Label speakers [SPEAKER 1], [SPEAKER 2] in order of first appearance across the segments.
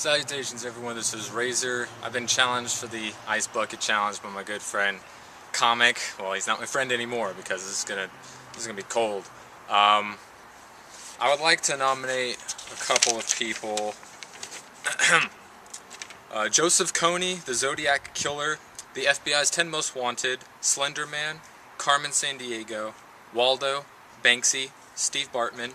[SPEAKER 1] Salutations everyone, this is Razor. I've been challenged for the Ice Bucket Challenge by my good friend Comic. Well, he's not my friend anymore because this is gonna be cold. I would like to nominate a couple of people. Joseph Kony, the Zodiac Killer, the FBI's 10 Most Wanted, Slender Man, Carmen Sandiego, Waldo, Banksy, Steve Bartman,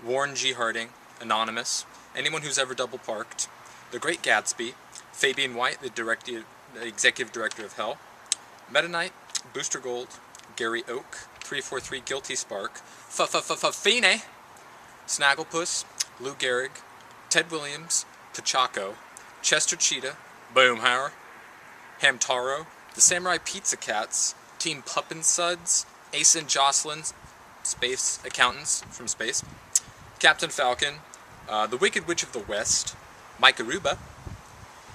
[SPEAKER 1] Warren G. Harding, Anonymous, anyone who's ever double parked, The Great Gatsby, Fabian White, the executive director of Hell, Meta Knight, Booster Gold, Gary Oak, 343 Guilty Spark, Fine, Snagglepuss, Lou Gehrig, Ted Williams, Pachaco, Chester Cheetah, Boomhauer, Hamtaro, the Samurai Pizza Cats, Team Puppin Suds, Ace and Jocelyn, Space Accountants from Space, Captain Falcon, the Wicked Witch of the West, Mike Aruba,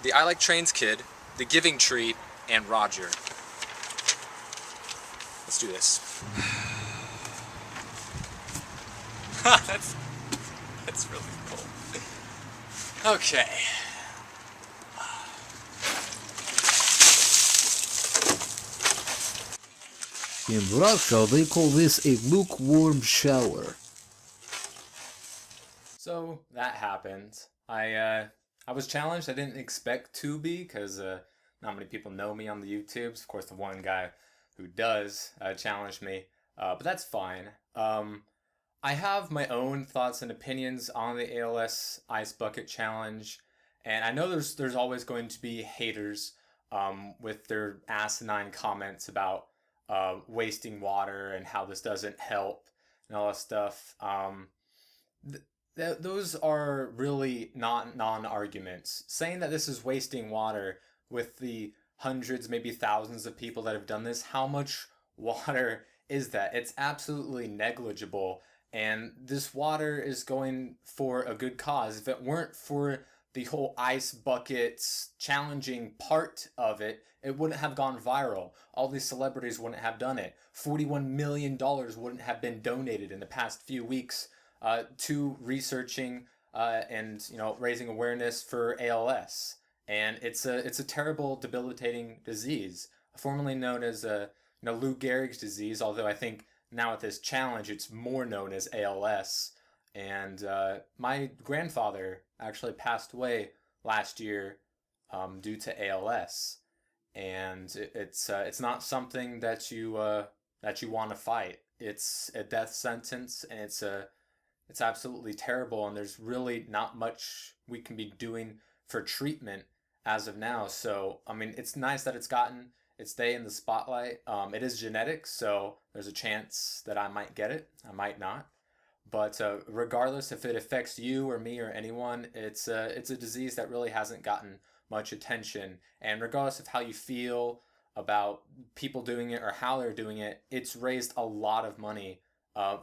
[SPEAKER 1] the I Like Trains Kid, the Giving Tree, and Roger. Let's do this. that's really cool. Okay.
[SPEAKER 2] In Russia, they call this a lukewarm shower.
[SPEAKER 1] So that happened. I was challenged. I didn't expect to be because not many people know me on the YouTubes. Of course, the one guy who does challenge me, but that's fine. I have my own thoughts and opinions on the ALS Ice Bucket Challenge, and I know there's always going to be haters with their asinine comments about wasting water and how this doesn't help and all that stuff. Those are really not non-arguments. Saying that this is wasting water with the hundreds, maybe thousands of people that have done this, how much water is that? It's absolutely negligible, and this water is going for a good cause. If it weren't for the whole ice buckets challenging part of it, it wouldn't have gone viral. All these celebrities wouldn't have done it. $41 million wouldn't have been donated in the past few weeks to researching and raising awareness for ALS. And it's a terrible, debilitating disease, formerly known as Lou Gehrig's disease. Although I think now with this challenge, it's more known as ALS. And my grandfather actually passed away last year due to ALS, and it's not something that you want to fight. It's a death sentence, and it's absolutely terrible. And there's really not much we can be doing for treatment as of now. So I mean, it's nice that it's gotten its day in the spotlight. It is genetic, so there's a chance that I might get it. I might not. But regardless if it affects you or me or anyone, it's a disease that really hasn't gotten much attention. And regardless of how you feel about people doing it or how they're doing it, it's raised a lot of money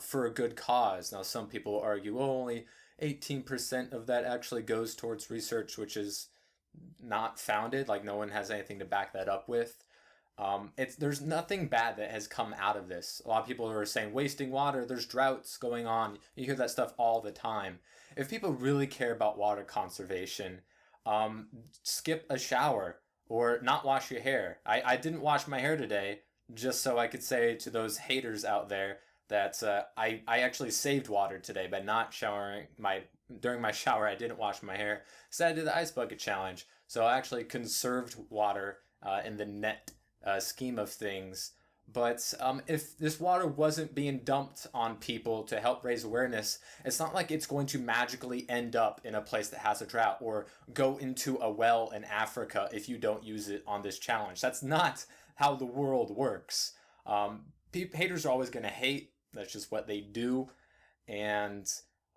[SPEAKER 1] for a good cause. Now, some people argue, well, only 18% of that actually goes towards research, which is not founded. Like, no one has anything to back that up with. There's nothing bad that has come out of this. A lot of people are saying wasting water, there's droughts going on. You hear that stuff all the time. If people really care about water conservation, skip a shower or not wash your hair. I didn't wash my hair today just so I could say to those haters out there that I actually saved water today by not showering. During my shower, I didn't wash my hair. So I did the Ice Bucket Challenge. So I actually conserved water in the net scheme of things. But if this water wasn't being dumped on people to help raise awareness, it's not like it's going to magically end up in a place that has a drought or go into a well in Africa if you don't use it on this challenge. That's not how the world works. Haters are always going to hate. That's just what they do, and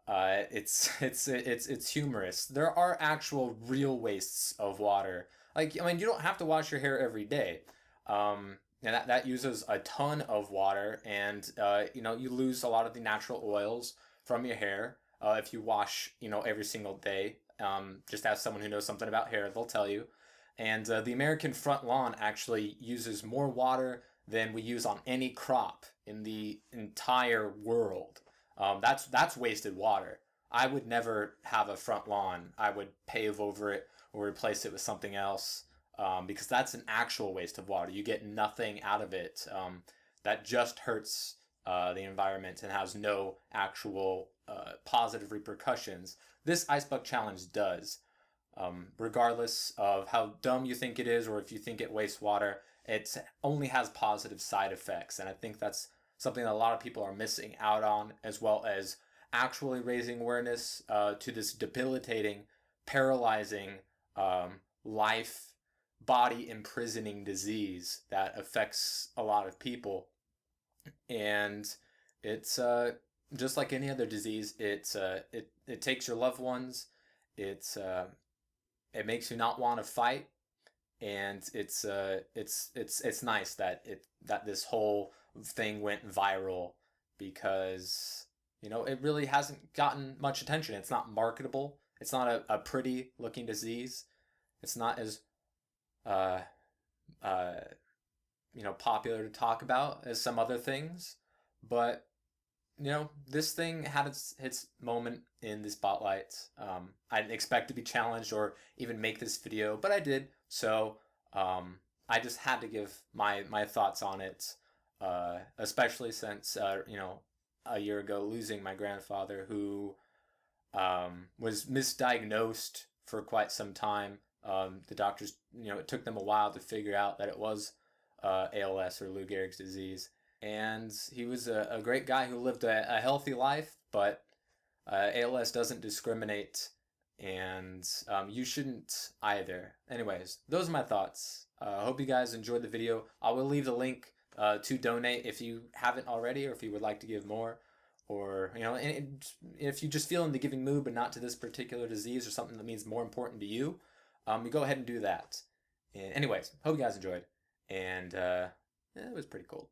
[SPEAKER 1] it's humorous. There are actual real wastes of water. Like, I mean, you don't have to wash your hair every day. And that uses a ton of water, and you lose a lot of the natural oils from your hair if you wash every single day. Just ask someone who knows something about hair; they'll tell you. And the American front lawn actually uses more water than we use on any crop in the entire world. That's wasted water. I would never have a front lawn. I would pave over it or replace it with something else, because that's an actual waste of water. You get nothing out of it. That just hurts the environment and has no actual positive repercussions. This Ice Bucket Challenge does. Regardless of how dumb you think it is or if you think it wastes water, it only has positive side effects. And I think that's something that a lot of people are missing out on, as well as actually raising awareness to this debilitating, paralyzing, life, body imprisoning disease that affects a lot of people. And it's just like any other disease. It takes your loved ones. It's it makes you not want to fight, and it's nice that this whole thing went viral, because it really hasn't gotten much attention. It's not marketable. It's not a pretty looking disease. It's not as uh uh popular to talk about as some other things, but this thing had its moment in the spotlight. I didn't expect to be challenged or even make this video, but I did. So I just had to give my thoughts on it, especially since a year ago losing my grandfather, who was misdiagnosed for quite some time. The doctors, it took them a while to figure out that it was ALS, or Lou Gehrig's disease. And he was a great guy who lived a healthy life, but ALS doesn't discriminate, and you shouldn't either. Anyways, those are my thoughts. I hope you guys enjoyed the video. I will leave the link to donate if you haven't already, or if you would like to give more, or if you just feel in the giving mood but not to this particular disease or something that means more important to you, you go ahead and do that. And anyways, hope you guys enjoyed, and it was pretty cool.